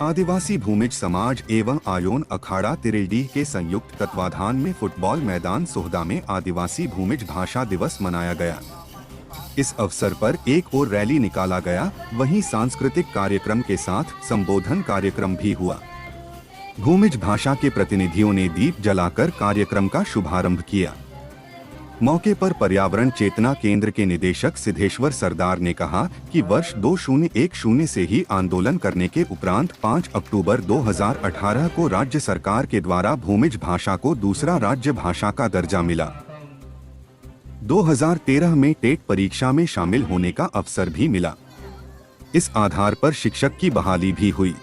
आदिवासी भूमिज समाज एवं आयोन अखाड़ा तिरेडीह के संयुक्त तत्वाधान में फुटबॉल मैदान सोहदा में आदिवासी भूमिज भाषा दिवस मनाया गया। इस अवसर पर एक और रैली निकाला गया, वहीं सांस्कृतिक कार्यक्रम के साथ संबोधन कार्यक्रम भी हुआ। भूमिज भाषा के प्रतिनिधियों ने दीप जलाकर कार्यक्रम का शुभारंभ किया। मौके पर पर्यावरण चेतना केंद्र के निदेशक सिद्धेश्वर सरदार ने कहा कि वर्ष 2010 से ही आंदोलन करने के उपरांत 5 अक्टूबर 2018 को राज्य सरकार के द्वारा भूमिज भाषा को दूसरा राज्य भाषा का दर्जा मिला। 2013 में टेट परीक्षा में शामिल होने का अवसर भी मिला। इस आधार पर शिक्षक की बहाली भी हुई।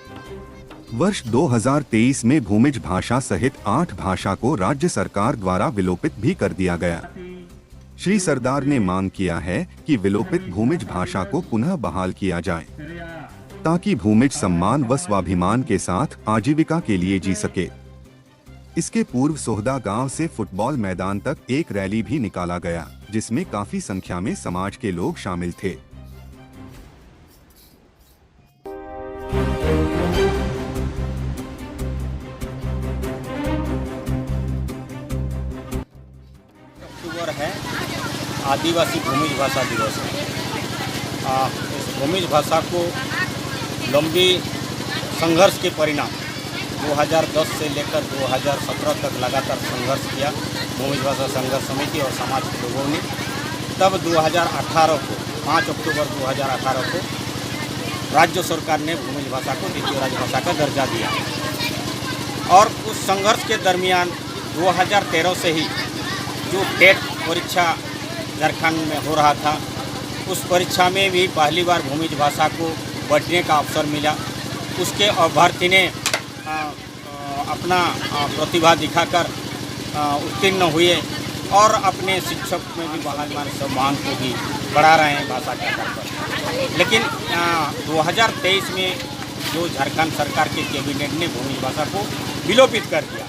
वर्ष 2023 में भूमिज भाषा सहित 8 भाषा को राज्य सरकार द्वारा विलोपित भी कर दिया गया। श्री सरदार ने मांग किया है कि विलोपित भूमिज भाषा को पुनः बहाल किया जाए, ताकि भूमिज सम्मान व स्वाभिमान के साथ आजीविका के लिए जी सके। इसके पूर्व सोहदा गांव से फुटबॉल मैदान तक एक रैली भी निकाला गया, जिसमें काफी संख्या में समाज के लोग शामिल थे। अक्टूबर है आदिवासी भूमिज भाषा दिवस है। इस भूमिज भाषा को लंबी संघर्ष के परिणाम 2010 से लेकर 2017 तक लगातार संघर्ष किया भूमिज भाषा संघर्ष समिति और समाज के लोगों ने। तब 2018 को 5 अक्टूबर 2018 को राज्य सरकार ने भूमिज भाषा को द्वितीय राजभाषा का दर्जा दिया और उस संघर्ष के दरमियान 2013 से ही जो टेट परीक्षा झारखंड में हो रहा था, उस परीक्षा में भी पहली बार भूमिज भाषा को बैठने का अवसर मिला। उसके अभ्यर्थी ने अपना प्रतिभा दिखाकर उत्तीर्ण हुए और अपने शिक्षक में भी बहाल सम्मान को भी बढ़ा रहे हैं भाषा के आधार पर। लेकिन 2023 में जो झारखंड सरकार के कैबिनेट ने भूमिज भाषा को विलोपित कर दिया,